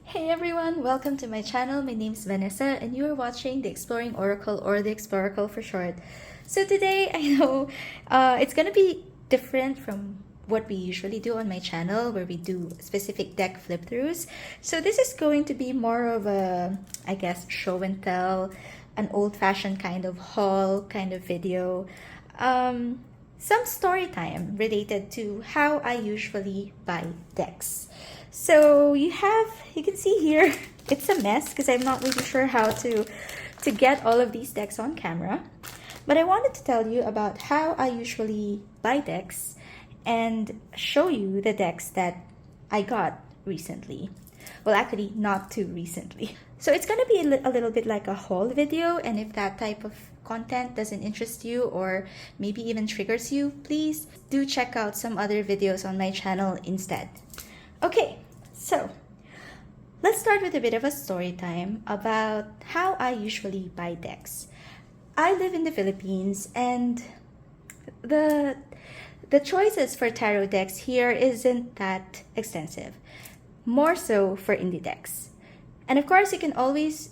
Hey everyone, welcome to my channel. My name is Vanessa and you are watching the Exploring Oracle, or the Exploracle for short. So today, I know it's gonna be different from what we usually do on my channel, where we do specific deck flip-throughs. So this is going to be more of a, I guess, show and tell, an old-fashioned kind of haul kind of video. Some story time related to how I usually buy decks. So you can see here, it's a mess because I'm not really sure how to get all of these decks on camera. But I wanted to tell you about how I usually buy decks and show you the decks that I got recently. Well, actually, not too recently. So it's going to be a little bit like a haul video, and if that type of content doesn't interest you or maybe even triggers you, please do check out some other videos on my channel instead. Okay, so let's start with a bit of a story time about how I usually buy decks. I live in the Philippines, and the choices for tarot decks here isn't that extensive, more so for indie decks. And of course, you can always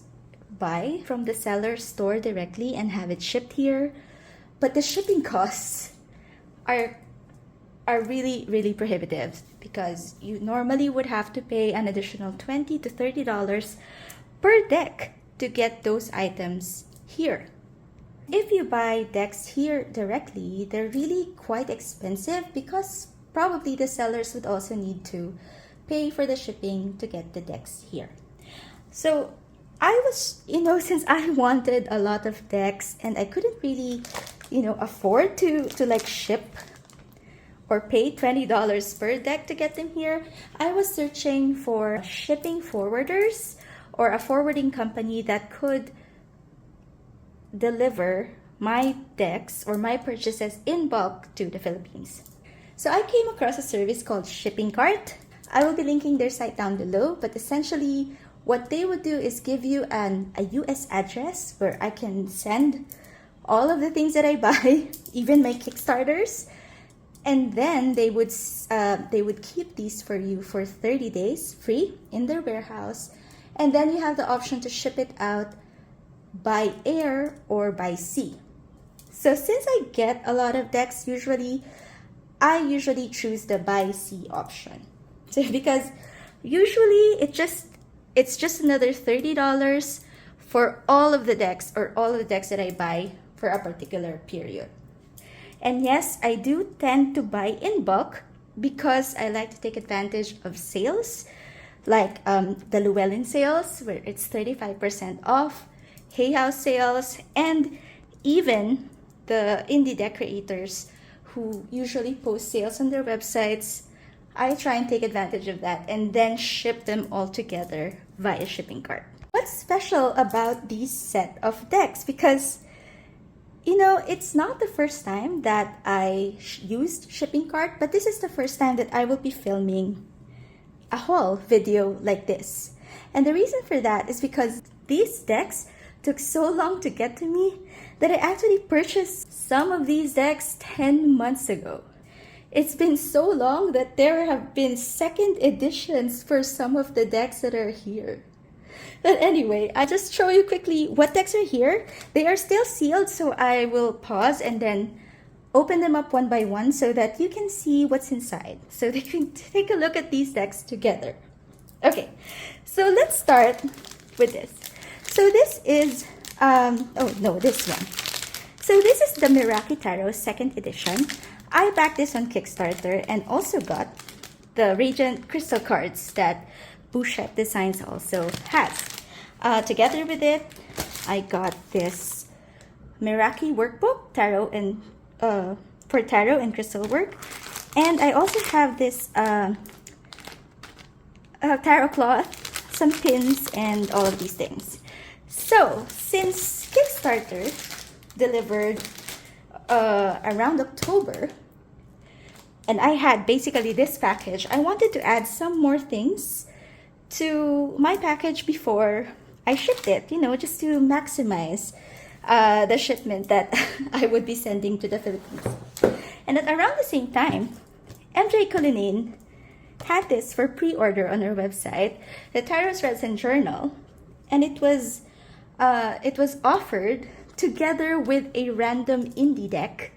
buy from the seller's store directly and have it shipped here, but the shipping costs are really prohibitive, because you normally would have to pay an additional $20 to $30 per deck to get those items here. If you buy decks here directly, they're really quite expensive because probably the sellers would also need to pay for the shipping to get the decks here. So I was, since I wanted a lot of decks and I couldn't really, afford to like ship or pay $20 per deck to get them here, I was searching for shipping forwarders or a forwarding company that could deliver my decks or my purchases in bulk to the Philippines. So I came across a service called ShippingCart. I will be linking their site down below, but essentially what they would do is give you a US address where I can send all of the things that I buy, even my Kickstarters. And then they would keep these for you for 30 days free in their warehouse. And then you have the option to ship it out by air or by sea. So since I get a lot of decks, I usually choose the by sea option. So because usually it's just another $30 for all of the decks, or all of the decks that I buy for a particular period. And yes, I do tend to buy in bulk because I like to take advantage of sales, like the Llewellyn sales, where it's 35% off, Hay House sales, and even the indie deck creators who usually post sales on their websites. I try and take advantage of that and then ship them all together via ShippingCart. What's special about this set of decks? Because it's not the first time that I used ShippingCart, but this is the first time that I will be filming a haul video like this. And the reason for that is because these decks took so long to get to me that I actually purchased some of these decks 10 months ago. It's been so long that there have been second editions for some of the decks that are here. But anyway, I'll just show you quickly what decks are here. They are still sealed, so I will pause and then open them up one by one so that you can see what's inside, so they can take a look at these decks together. Okay, so let's start with this. So this is, this one. So this is the Meraki Tarot 2nd edition. I backed this on Kickstarter and also got the Radiant Crystal cards that Bouchette Designs also has. Together with it, I got this Meraki Workbook Tarot and for tarot and crystal work, and I also have this tarot cloth, some pins, and all of these things. So since Kickstarter delivered around October, and I had basically this package, I wanted to add some more things to my package before I shipped it, just to maximize the shipment that I would be sending to the Philippines. And at around the same time, MJ Cullinan had this for pre-order on her website, the Tarot Threads and Journal, and it was offered together with a random indie deck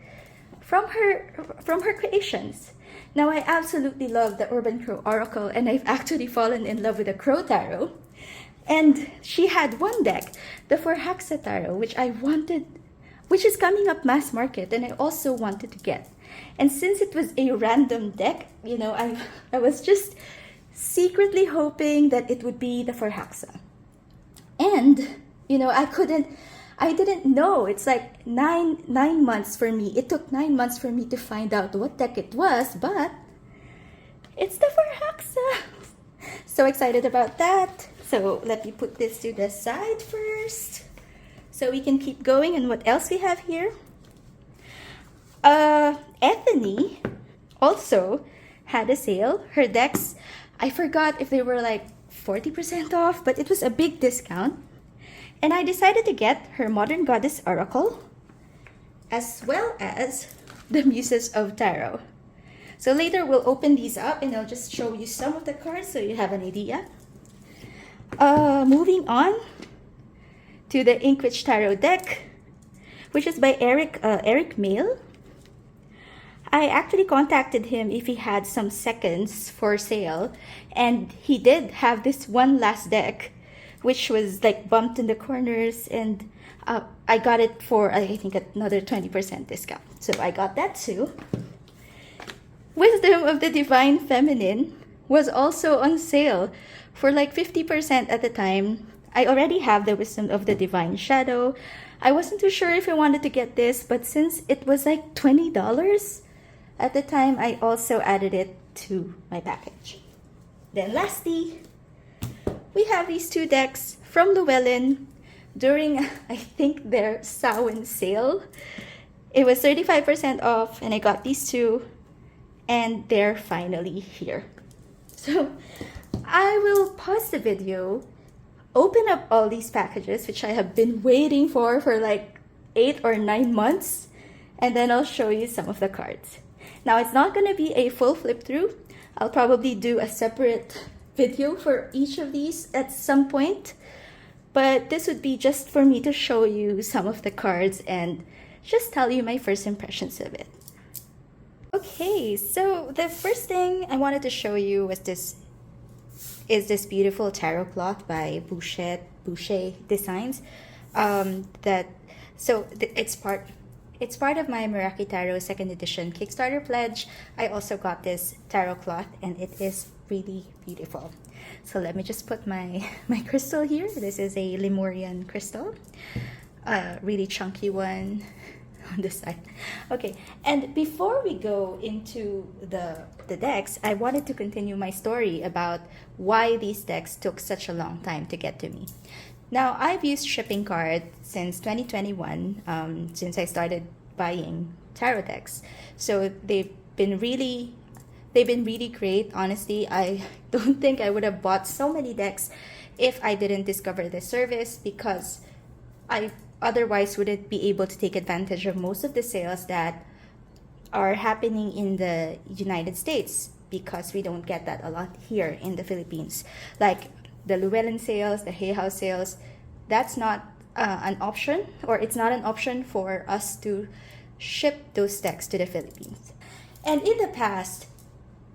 from her creations. Now, I absolutely love the Urban Crow Oracle, and I've actually fallen in love with the Crow Tarot. And she had one deck, the Forhaxa Tarot, which is coming up mass market, and I also wanted to get. And since it was a random deck, you know, I was just secretly hoping that it would be the Forhaxa. And, you know, I didn't know. It's like nine months for me. It took 9 months for me to find out what deck it was, but it's the Forhaxa. So excited about that. So let me put this to the side first so we can keep going. And what else we have here? Ethany also had a sale. Her decks, I forgot if they were like 40% off, but it was a big discount. And I decided to get her Modern Goddess Oracle, as well as the Muses of Tarot. So later we'll open these up and I'll just show you some of the cards so you have an idea. Moving on to the Inkwitch Tarot deck, which is by Eric Mail. I actually contacted him if he had some seconds for sale, and he did have this one last deck, which was like bumped in the corners, and I got it for, I think, another 20% discount. So I got that too. Wisdom of the Divine Feminine was also on sale for like 50% at the time. I already have the Wisdom of the Divine Shadow. I wasn't too sure if I wanted to get this, but since it was like $20 at the time, I also added it to my package. Then lastly, we have these two decks from Llewellyn during, I think, their Samhain sale. It was 35% off, and I got these two, and they're finally here. So I will pause the video, open up all these packages, which I have been waiting for like 8 or 9 months, and then I'll show you some of the cards. Now, it's not going to be a full flip through. I'll probably do a separate video for each of these at some point, but this would be just for me to show you some of the cards and just tell you my first impressions of it. Okay, so the first thing I wanted to show you was this beautiful tarot cloth by Boucher Designs. It's part of my Meraki Tarot 2nd edition Kickstarter pledge. I also got this tarot cloth, and it is really beautiful. So let me just put my crystal here. This is a Lemurian crystal, really chunky one on the side. Okay, and before we go into the decks, I wanted to continue my story about why these decks took such a long time to get to me. Now, I've used ShippingCart since 2021, since I started buying tarot decks. So they've been really great. Honestly, I don't think I would have bought so many decks if I didn't discover this service, because I otherwise wouldn't be able to take advantage of most of the sales that are happening in the United States, because we don't get that a lot here in the Philippines. Like the Llewellyn sales, the Hay House sales, that's not an option, or it's not an option for us to ship those decks to the Philippines. And in the past,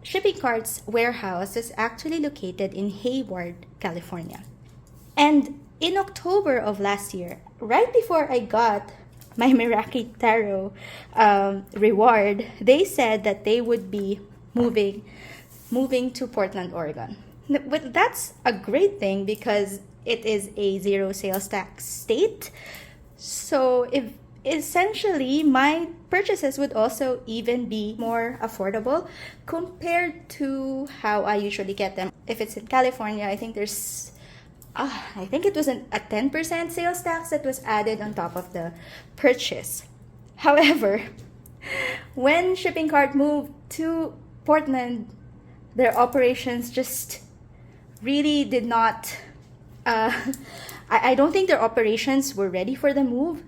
ShippingCart's warehouse is actually located in Hayward, California. And in October of last year, right before I got my Meraki Tarot reward, they said that they would be moving to Portland, Oregon. But that's a great thing, because it is a zero sales tax state. So if essentially my purchases would also even be more affordable compared to how I usually get them. If it's in California, I think there's I think it was a 10% sales tax that was added on top of the purchase. However, when ShippingCart moved to Portland, their operations just really did not, I don't think their operations were ready for the move,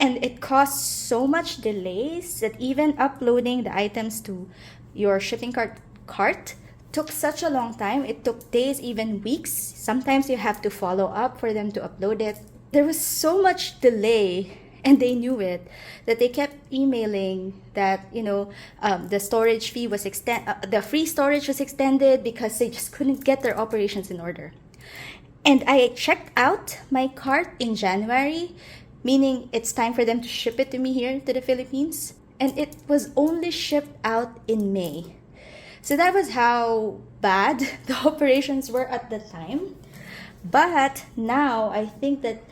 and it caused so much delays that even uploading the items to your ShippingCart cart took such a long time. It took days, even weeks. Sometimes you have to follow up for them to upload it. There was so much delay, and they knew it, that they kept emailing that, you know, the storage fee was the free storage was extended because they just couldn't get their operations in order. And I checked out my cart in January, meaning it's time for them to ship it to me here to the Philippines. And it was only shipped out in May. So that was how bad the operations were at the time. But now I think that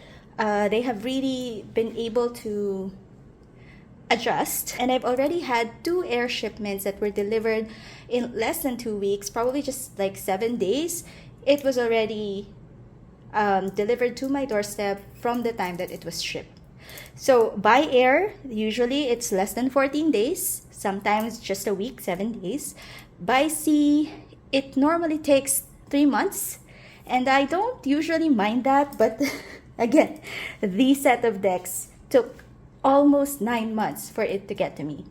they have really been able to adjust. And I've already had 2 air shipments that were delivered in less than 2 weeks, probably just like 7 days. It was already delivered to my doorstep from the time that it was shipped. So by air, usually it's less than 14 days, sometimes just a week, 7 days. By sea, it normally takes 3 months, and I don't usually mind that, but again, the set of decks took almost 9 months for it to get to me.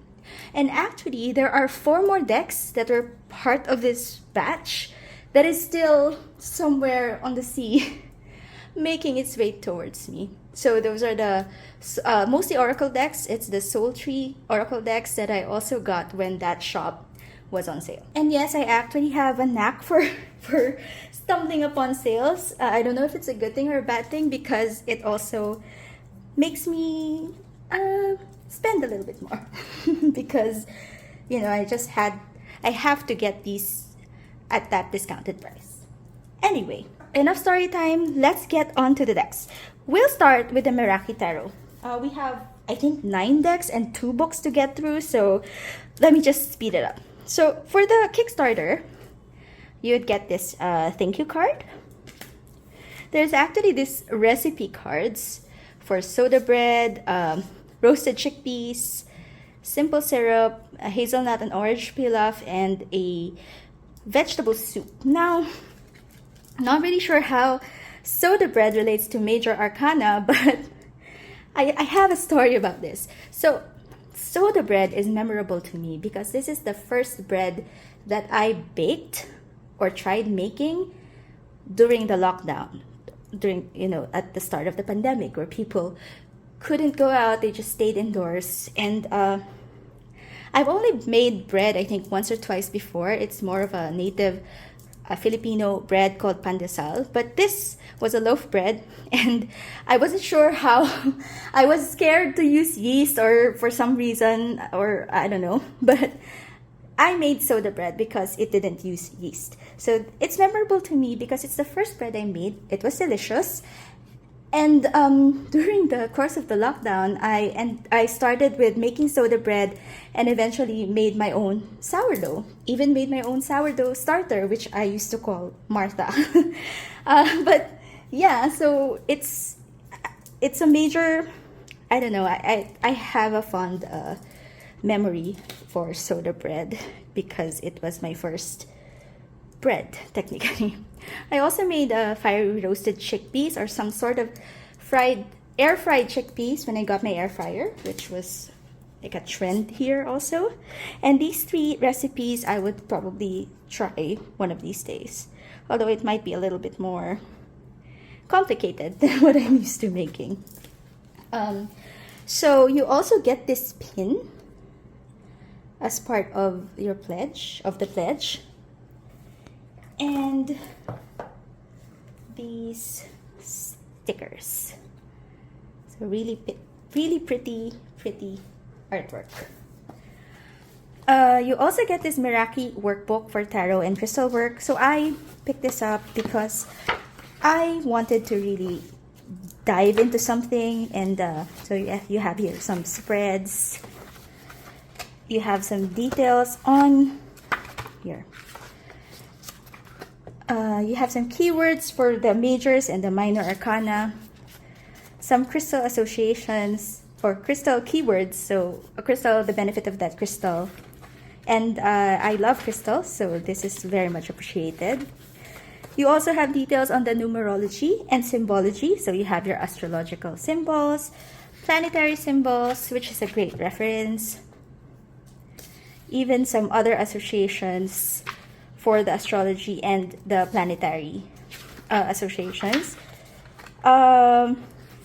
And actually, there are 4 more decks that were part of this batch that is still somewhere on the sea making its way towards me. So those are the mostly Oracle decks. It's the Soul Tree Oracle decks that I also got when that shop was on sale. And yes, I actually have a knack for stumbling upon sales. I don't know if it's a good thing or a bad thing, because it also makes me spend a little bit more because, you know, I have to get these at that discounted price. Anyway, enough story time. Let's get on to the decks. We'll start with the Meraki Tarot. We have, I think, 9 decks and 2 books to get through, so let me just speed it up. So for the Kickstarter, you'd get this thank you card. There's actually this recipe cards for soda bread, roasted chickpeas, simple syrup, a hazelnut and orange pilaf, and a vegetable soup. Now, not really sure how soda bread relates to major arcana, but I have a story about this. So soda bread is memorable to me because this is the first bread that I baked or tried making during the lockdown, at the start of the pandemic, where people couldn't go out, they just stayed indoors. And I've only made bread, I think, once or twice before. It's more of a native Filipino bread called pandesal, but this was a loaf bread, and I wasn't sure how. I was scared to use yeast, or for some reason, or I don't know, but I made soda bread because it didn't use yeast. So it's memorable to me because it's the first bread I made. It was delicious. And during the course of the lockdown, I started with making soda bread and eventually made my own sourdough. Even made my own sourdough starter, which I used to call Martha. But yeah, so it's a major, I don't know, I have a fond memory for soda bread because it was my first bread, technically. I also made fiery roasted chickpeas, or some sort of air fried chickpeas, when I got my air fryer, which was like a trend here also. And these 3 recipes I would probably try one of these days, although it might be a little bit more complicated than what I'm used to making. So you also get this pin as part of your pledge, and these stickers. So really pretty artwork. You also get this Meraki workbook for tarot and crystal work. So I picked this up because I wanted to really dive into something, and so you have here some spreads. You have some details on here. You have some keywords for the majors and the minor arcana, some crystal associations for crystal keywords, so a crystal, the benefit of that crystal. And I love crystals, so this is very much appreciated. You also have details on the numerology and symbology, so you have your astrological symbols, planetary symbols, which is a great reference, even some other associations for the astrology and the planetary associations. The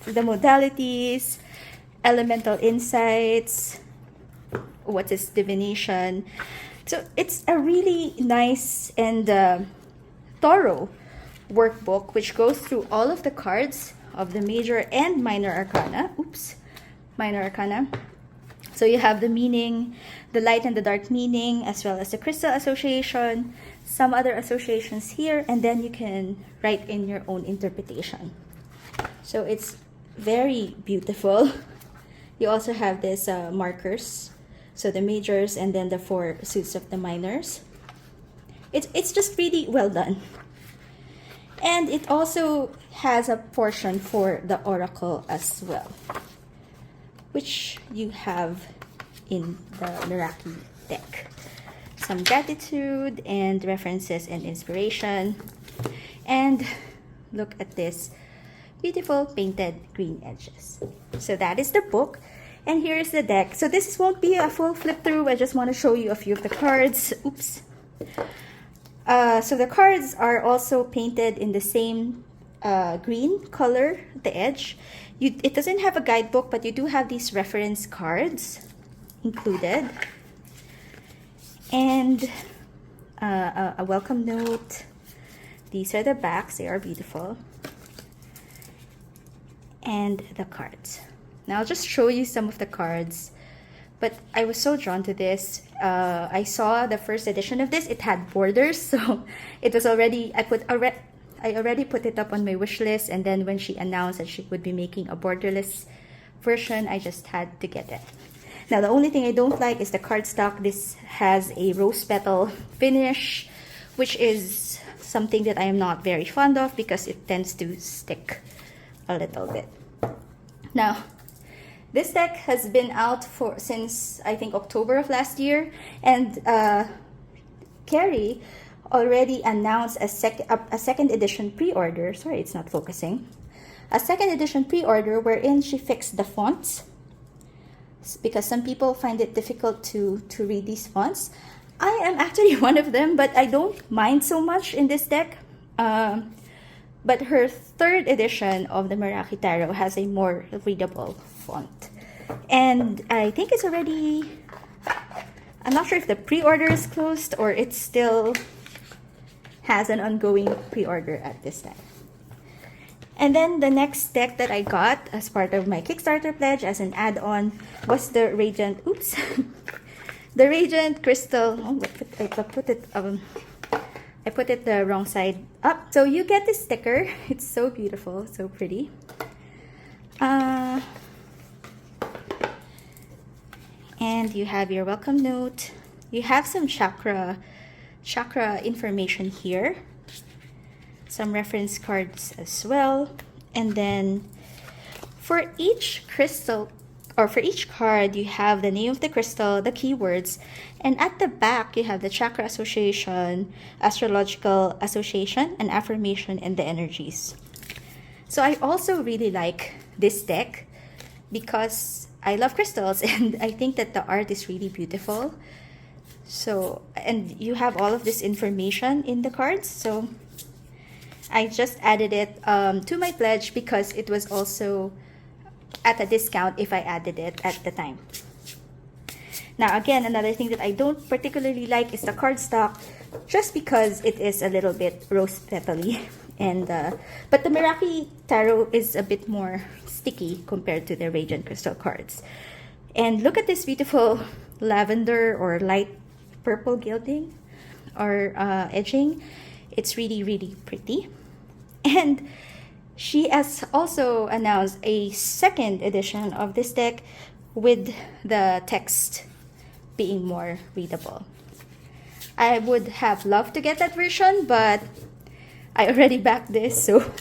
modalities, elemental insights, what is divination. So it's a really nice and thorough workbook which goes through all of the cards of the major and minor arcana. Minor arcana. So you have the meaning, the light and the dark meaning, as well as the crystal association, some other associations here, and then you can write in your own interpretation. So it's very beautiful. You also have this markers, so the majors and then the 4 suits of the minors. It's just really well done. And it also has a portion for the oracle as well, which you have in the Meraki deck. Some gratitude and references and inspiration. And look at this beautiful painted green edges. So that is the book. And here is the deck. So this won't be a full flip through. I just want to show you a few of the cards. So the cards are also painted in the same green color at the edge. It doesn't have a guidebook, but you do have these reference cards included. And a welcome note. These are the backs. They are beautiful. And the cards. Now I'll just show you some of the cards. But I was so drawn to this. I saw the first edition of this. It had borders, so it was already, I already put it up on my wish list, and then when she announced that she would be making a borderless version, I just had to get it. Now the only thing I don't like is the cardstock. This has a rose petal finish, which is something that I am not very fond of because it tends to stick a little bit. Now, this deck has been out since I think October of last year, and Carrie already announced a second edition pre-order. Sorry, it's not focusing. A second edition pre-order wherein she fixed the fonts, because some people find it difficult to read these fonts. I am actually one of them, but I don't mind so much in this deck. But her third edition of the Meraki Tarot has a more readable font. And I think it's already, I'm not sure if the pre-order is closed or it still has an ongoing pre-order at this time. And then the next deck that I got as part of my Kickstarter pledge as an add-on was the Radiant, the Radiant Crystal. Oh, I put it the wrong side up. So you get this sticker. It's so beautiful, so pretty. And you have your welcome note. You have some chakra information here. Some reference cards as well. And then for each crystal, or for each card, you have the name of the crystal, the keywords, and at the back you have the chakra association, astrological association, and affirmation, and the energies. So I also really like this deck because I love crystals and I think that the art is really beautiful. So, and you have all of this information in the cards. So I just added it to my pledge because it was also at a discount if I added it at the time. Now again, another thing that I don't particularly like is the cardstock, just because it is a little bit rose petally. And but the Meraki Tarot is a bit more sticky compared to the Radiant Crystal cards. And look at this beautiful lavender or light purple gilding or edging. It's really, really pretty. And she has also announced a second edition of this deck with the text being more readable. I would have loved to get that version, but I already backed this, so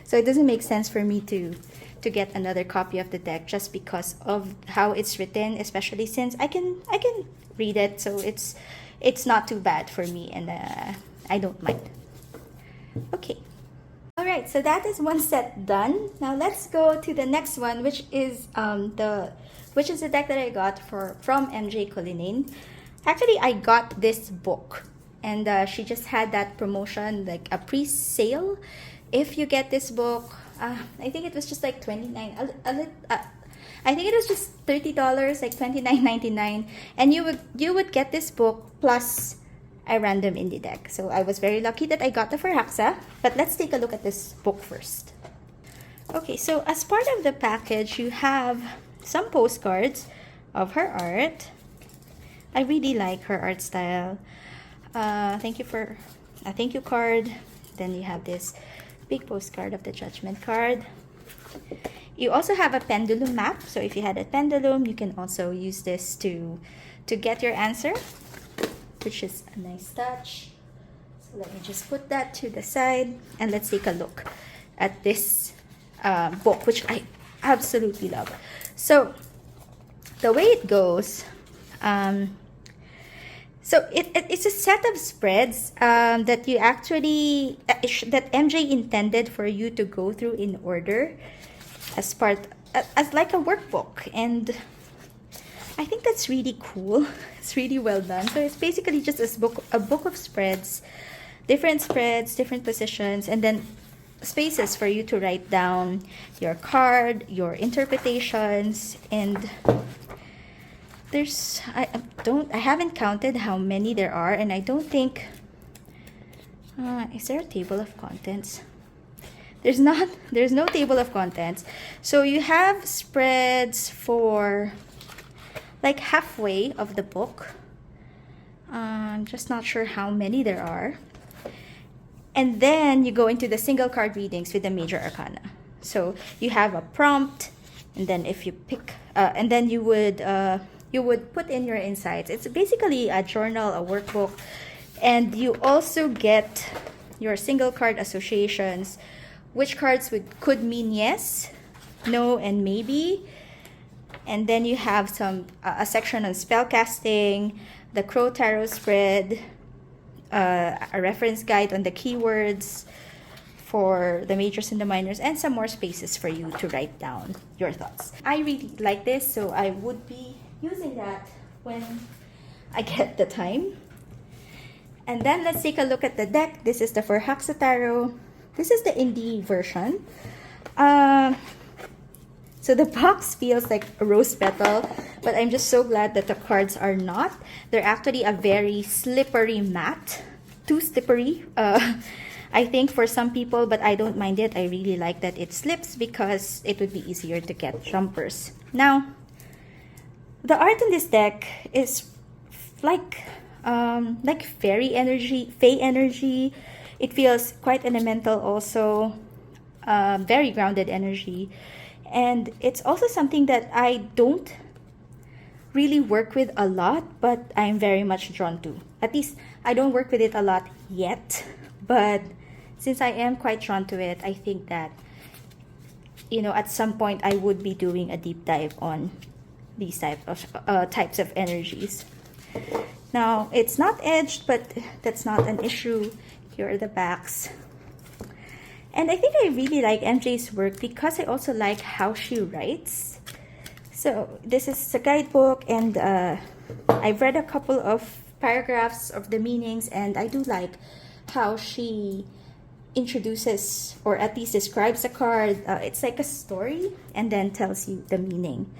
so it doesn't make sense for me to get another copy of the deck just because of how it's written, especially since I can read it, so it's not too bad for me, and I don't mind. Okay. Alright, so that is one set done. Now let's go to the next one, which is the deck that I got from MJ Cullinane. Actually, I got this book and she just had that promotion, like a pre-sale. If you get this book, I think it was just like I think it was just $30, like $29.99, and you would get this book plus a random indie deck. So I was very lucky that I got the Forhaxa. But let's take a look at this book first. Okay, so as part of the package, you have some postcards of her art. I really like her art style. Thank you for a thank you card. Then you have this big postcard of the Judgment card. You also have a pendulum map. So if you had a pendulum, you can also use this to get your answer, which is a nice touch. So let me just put that to the side, and let's take a look at this book, which I absolutely love. So the way it goes, so it's a set of spreads that you actually that MJ intended for you to go through in order as like a workbook, and I think that's really cool. It's really well done. So it's basically just a book of spreads, different positions, and then spaces for you to write down your card, your interpretations, and I haven't counted how many there are, and I don't think is there a table of contents? There's no table of contents. So you have spreads for like halfway of the book. I'm just not sure how many there are. And then you go into the single card readings with the major arcana. So you have a prompt, and then if you pick, and then you would put in your insights. It's basically a journal, a workbook, and you also get your single card associations, which cards could mean yes, no, and maybe. And then you have a section on spellcasting, the Crow Tarot spread, a reference guide on the keywords for the majors and the minors, and some more spaces for you to write down your thoughts. I really like this, so I would be using that when I get the time. And then let's take a look at the deck. This is the Forhaxa Tarot. This is the indie version. So the box feels like a rose petal, but I'm just so glad that the cards are not. They're actually a very slippery matte. Too slippery, I think, for some people, but I don't mind it. I really like that it slips because it would be easier to get jumpers. Now, the art in this deck is like fairy energy, fae energy. It feels quite elemental also, very grounded energy. And it's also something that I don't really work with a lot, but I'm very much drawn to. At least I don't work with it a lot yet, but since I am quite drawn to it, I think that, you know, at some point I would be doing a deep dive on these types of energies. Now, it's not edged, but that's not an issue. Here are the backs. And I think I really like MJ's work because I also like how she writes. So this is a guidebook, and I've read a couple of paragraphs of the meanings, and I do like how she introduces, or at least describes a card. It's like a story and then tells you the meaning.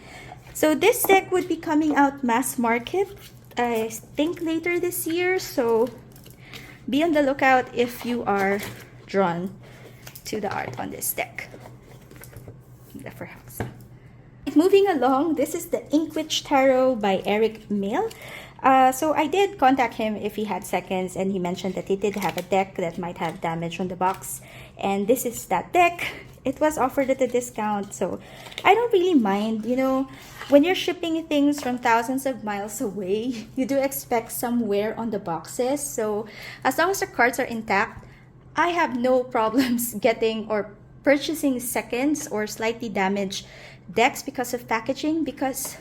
So this deck would be coming out mass market, I think, later this year. So be on the lookout if you are drawn to the art on this deck. The Forhaxa. Moving along, this is the Inkwitch Tarot by Eric Mail. So I did contact him if he had seconds, and he mentioned that he did have a deck that might have damage on the box. And this is that deck. It was offered at a discount, so I don't really mind. You know, when you're shipping things from thousands of miles away, you do expect some wear on the boxes. So as long as the cards are intact, I have no problems getting or purchasing seconds or slightly damaged decks because of packaging, because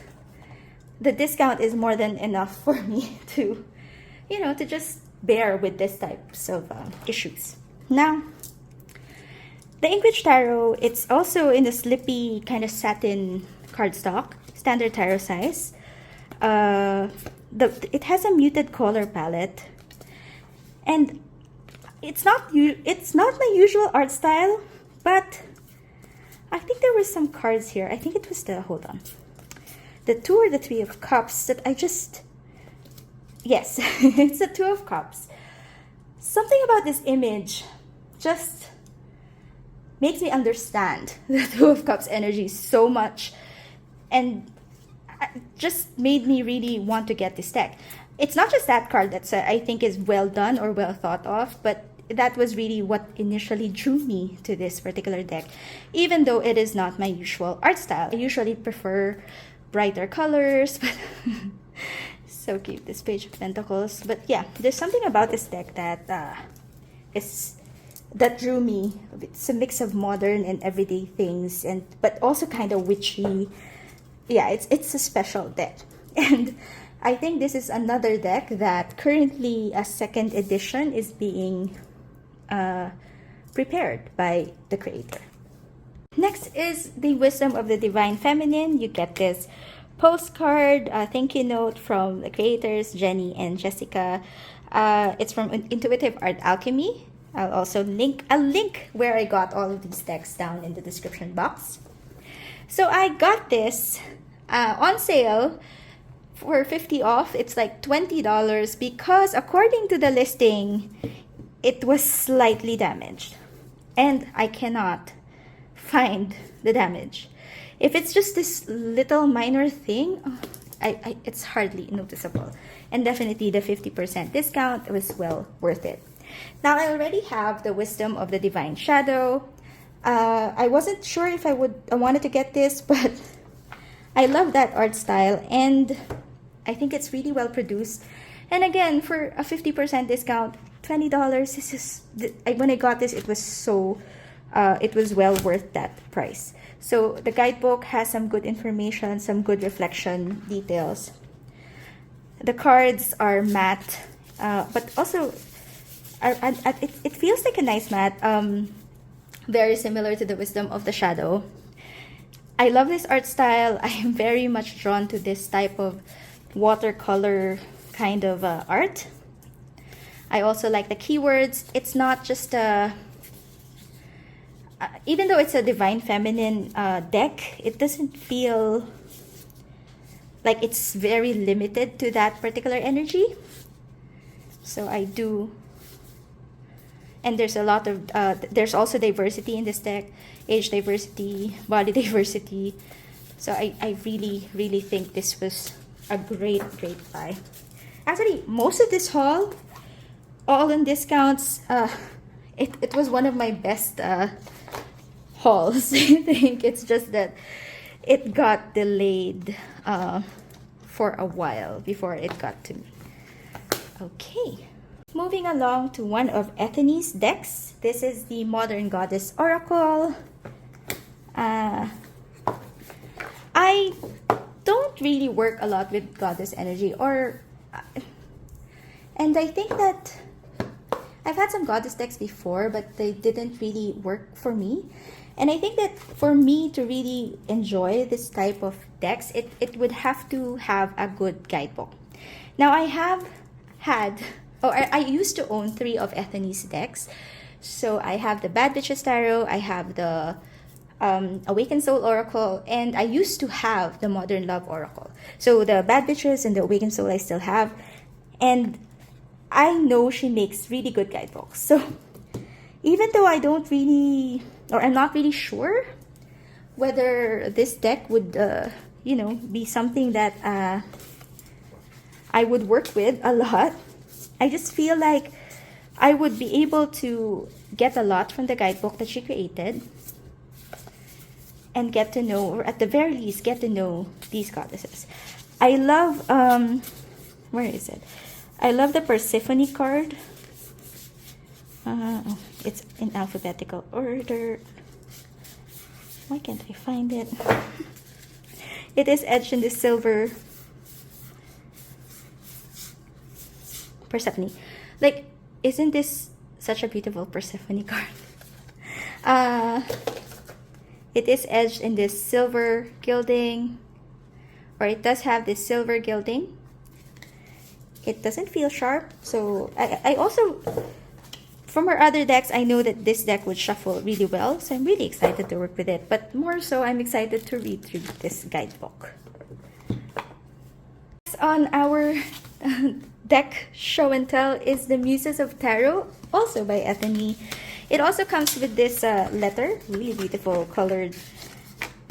the discount is more than enough for me to, you know, to just bear with this types of issues. Now, the Inkwitch Tarot, it's also in the slippy kind of satin cardstock, standard tarot size. It has a muted color palette. And it's not my usual art style, but I think there were some cards here. I think it was hold on, the 2 or the 3 of Cups that yes, it's the 2 of Cups. Something about this image just makes me understand the 2 of Cups energy so much, and just made me really want to get this deck. It's not just that card that I think is well done or well thought of, but that was really what initially drew me to this particular deck, even though it is not my usual art style. I usually prefer brighter colors, but so cute, this Page of Pentacles. But yeah, there's something about this deck that that drew me. It's a mix of modern and everyday things, but also kind of witchy. Yeah, it's a special deck. And I think this is another deck that currently a 2nd edition is being prepared by the creator. Next is the Wisdom of the Divine Feminine. You get this postcard, thank you note from the creators, Jenny and Jessica. It's from Intuitive Art Alchemy. I'll also link where I got all of these decks down in the description box. So I got this on sale for 50 off. It's like $20 because according to the listing, it was slightly damaged. And I cannot find the damage. If it's just this little minor thing, it's hardly noticeable. And definitely the 50% discount was well worth it. Now I already have the Wisdom of the Divine Shadow. I wasn't sure if I wanted to get this, but I love that art style and I think it's really well produced. And again, for a 50% discount, $20, this is, when I got this, it was so, it was well worth that price. So the guidebook has some good information, some good reflection details. The cards are matte, but also it feels like a nice matte, very similar to the Wisdom of the Shadow. I love this art style. I am very much drawn to this type of watercolor kind of art. I also like the keywords. It's not just even though it's a Divine Feminine deck, it doesn't feel like it's very limited to that particular energy. So I do. And there's a lot of, there's also diversity in this deck, age diversity, body diversity. So I really, really think this was a great buy. Actually, most of this haul, all in discounts, it was one of my best hauls. I think it's just that it got delayed for a while before it got to me. Okay. Moving along to one of Ethany's decks. This is the Modern Goddess Oracle. I don't really work a lot with goddess energy, and I think that I've had some goddess decks before, but they didn't really work for me. And I think that for me to really enjoy this type of decks, it would have to have a good guidebook. Now I have had, I used to own 3 of Ethany's decks. So I have the Bad Bitches Tarot, I have the Awakened Soul Oracle, and I used to have the Modern Love Oracle. So the Bad Bitches and the Awakened Soul I still have. And I know she makes really good guidebooks. So even though I don't really, or I'm not really sure whether this deck would, be something that I would work with a lot, I just feel like I would be able to get a lot from the guidebook that she created and get to know, or at the very least, get to know these goddesses. I love, where is it? I love the Persephone card. It's in alphabetical order. Why can't I find it? It is etched in this silver. Persephone. Like, isn't this such a beautiful Persephone card? It is edged in this silver gilding, or it does have this silver gilding. It doesn't feel sharp. So I also, from our other decks, I know that this deck would shuffle really well. So I'm really excited to work with it. But more so, I'm excited to read through this guidebook. On our deck show and tell is the Muses of Tarot, also by Ethany. It also comes with this letter, really beautiful colored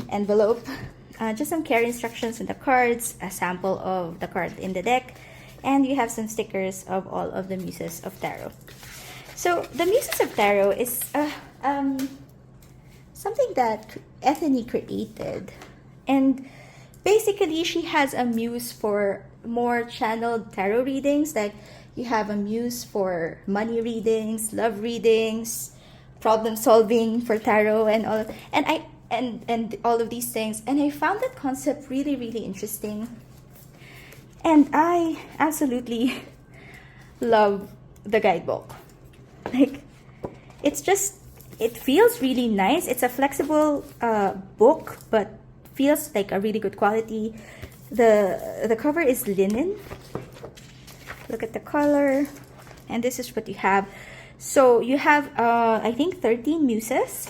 envelope. Just some care instructions on the cards, a sample of the card in the deck, and you have some stickers of all of the Muses of Tarot. So the Muses of Tarot is something that Ethany created, and basically she has a muse for more channeled tarot readings. Like you have a muse for money readings, love readings, problem solving for tarot, and all. And all of these things. And I found that concept really, really interesting. And I absolutely love the guidebook. Like, it's just, it feels really nice. It's a flexible book, but feels like a really good quality. The cover is linen. Look at the color. And this is what you have. So you have, I think, 13 muses.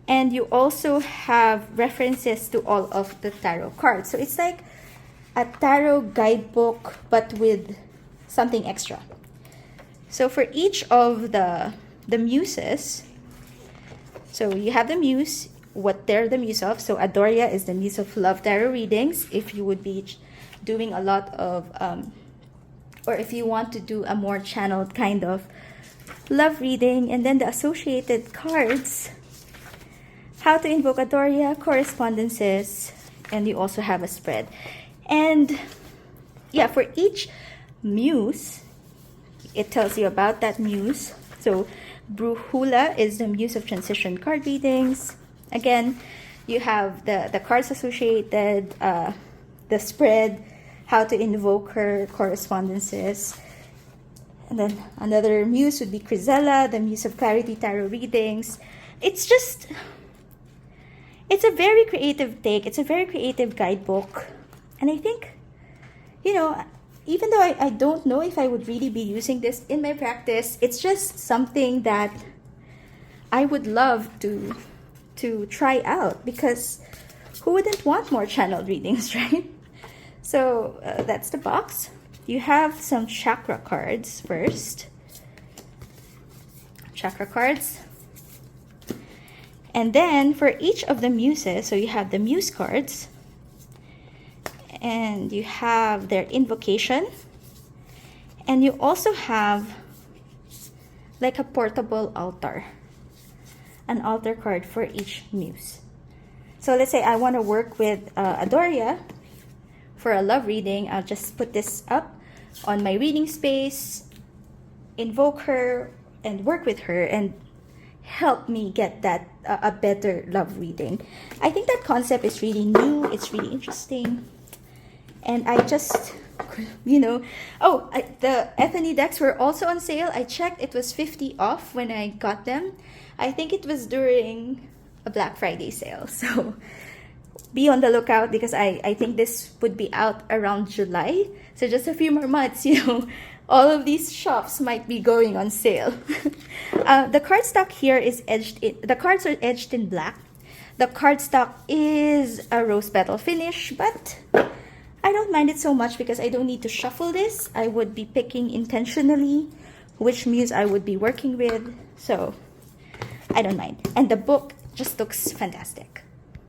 And you also have references to all of the tarot cards. So it's like a tarot guidebook, but with something extra. So for each of the muses, so you have the muse, what they're the muse of. So Adoria is the muse of love tarot readings. If you would be doing a lot of, or if you want to do a more channeled kind of love reading. And then the associated cards, how to invoke Adoria, correspondences, and you also have a spread. And yeah, for each muse, it tells you about that muse. So Bruhula is the muse of transition card readings. Again, you have the cards associated, the spread, how to invoke her, correspondences. And then another muse would be Crizella, the muse of clarity tarot readings. It's just, it's a very creative take. It's a very creative guidebook. And I think, you know, even though I don't know if I would really be using this in my practice, it's just something that I would love to try out, because who wouldn't want more channeled readings, right? So that's the box. You have some chakra cards first. Chakra cards. And then for each of the muses, so you have the muse cards, and you have their invocation, and you also have like a portable altar, an altar card for each muse. So let's say I want to work with Adoria for a love reading. I'll just put this up on my reading space, invoke her, and work with her, and help me get that a better love reading. I think that concept is really new. It's really interesting. And I just, you know, the Ethany decks were also on sale. I checked, it was 50 off when I got them. I think it was during a Black Friday sale. So be on the lookout, because I think this would be out around July. So just a few more months, you know, all of these shops might be going on sale. The cardstock here is edged in, the cards are edged in black. The cardstock is a rose petal finish, but I don't mind it so much because I don't need to shuffle this. I would be picking intentionally which muse I would be working with, so I don't mind. And the book just looks fantastic.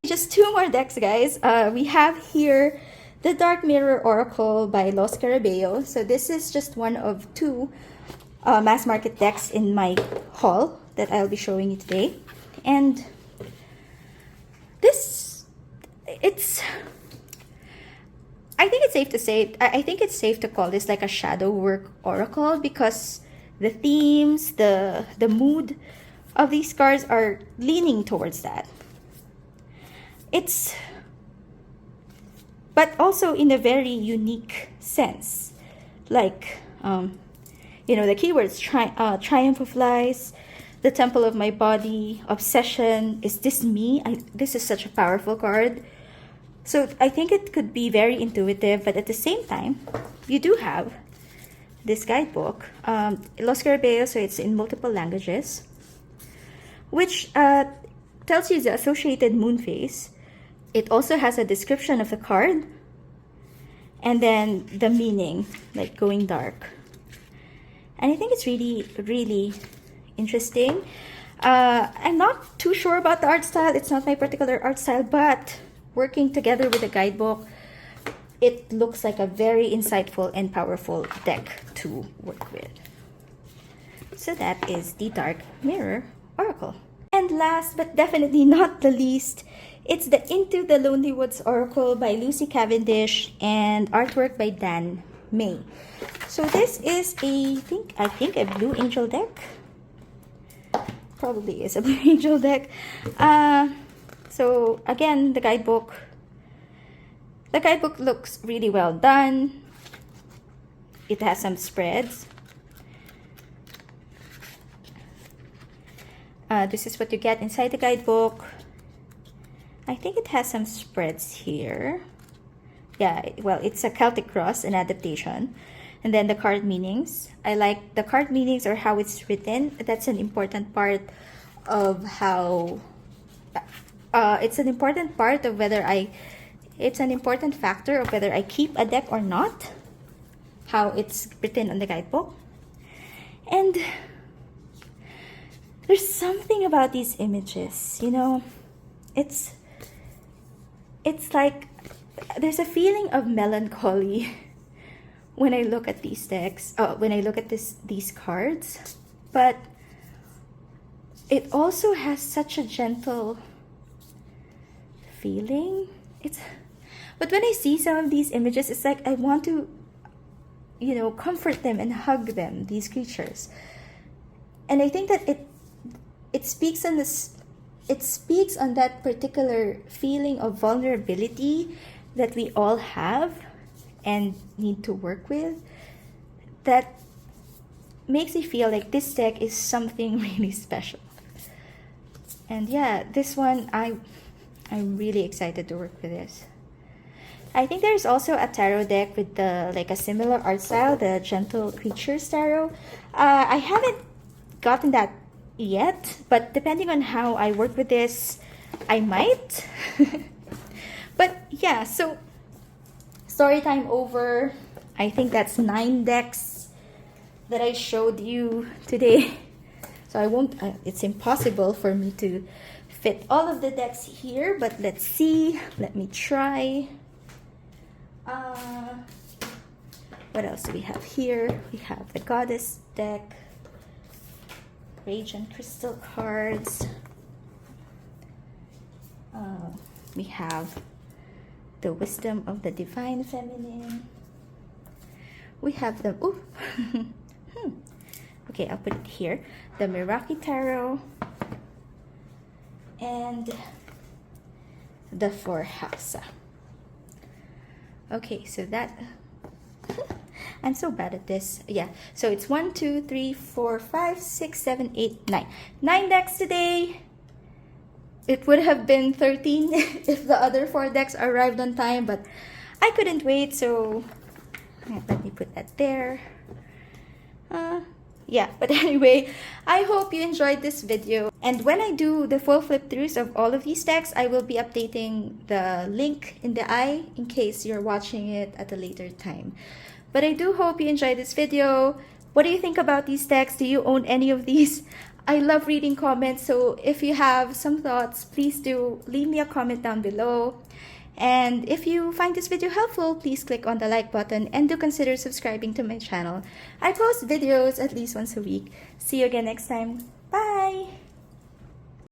Just two more decks, guys. We have here the Dark Mirror Oracle by Los Carabeo. So this is just one of two mass market decks in my haul that I'll be showing you today. And this, I think it's safe to say, I think it's safe to call this like a shadow work oracle, because the themes, the mood of these cards are leaning towards that. But also in a very unique sense. Like, you know, the keywords, Triumph of Lies, The Temple of My Body, Obsession, Is This Me? This is such a powerful card. So I think it could be very intuitive, but at the same time, you do have this guidebook, Los Carabeo, so it's in multiple languages, which tells you the associated moon phase. It also has a description of the card, and then the meaning, like going dark. And I think it's really, really interesting. I'm not too sure about the art style. It's not my particular art style, but working together with the guidebook, it looks like a very insightful and powerful deck to work with. So that is the Dark Mirror Oracle. And last but definitely not the least, it's the Into the Lonely Woods Oracle by Lucy Cavendish and artwork by Dan May. So this is I think a Blue Angel deck. Probably is a Blue Angel deck. So again, the guidebook looks really well done. It has some spreads. This is what you get inside the guidebook. I think it has some spreads here. Yeah, well, it's a Celtic cross, an adaptation. And then the card meanings. I like the card meanings or how it's written. That's an important part of how... it's an important part of whether it's an important factor of whether I keep a deck or not. How it's written on the guidebook. And there's something about these images, you know. It's like there's a feeling of melancholy when I look at these decks, when I look at these cards, but it also has such a gentle feeling. But when I see some of these images, it's like I want to, you know, comfort them and hug them, these creatures. And I think that it speaks on this. It speaks on that particular feeling of vulnerability that we all have and need to work with. That makes me feel like this deck is something really special. And yeah, this one, I'm really excited to work with this. I think there's also a tarot deck with like a similar art style, the Gentle Creatures Tarot. I haven't gotten that yet, but depending on how I work with this, I might. But yeah, so story time over. I think that's 9 decks that I showed you today. So I won't, it's impossible for me to fit all of the decks here, but let's see. Let me try. What else do we have here? We have the Goddess deck, Radiant Crystal cards. We have the Wisdom of the Divine Feminine. We have the okay, I'll put it here. The Meraki Tarot and the Forhaxa. Okay, so that I'm so bad at this. Yeah, so it's 1, 2, 3, 4, 5, 6, 7, 8, 9. 9 decks today. It would have been 13 if the other 4 decks arrived on time, but I couldn't wait, so let me put that there. Yeah, but anyway, I hope you enjoyed this video. And when I do the full flip throughs of all of these decks, I will be updating the link in the eye in case you're watching it at a later time. But I do hope you enjoyed this video. What do you think about these decks? Do you own any of these? I love reading comments, so if you have some thoughts, please do leave me a comment down below. And if you find this video helpful, please click on the like button and do consider subscribing to my channel. I post videos at least once a week. See you again next time. Bye!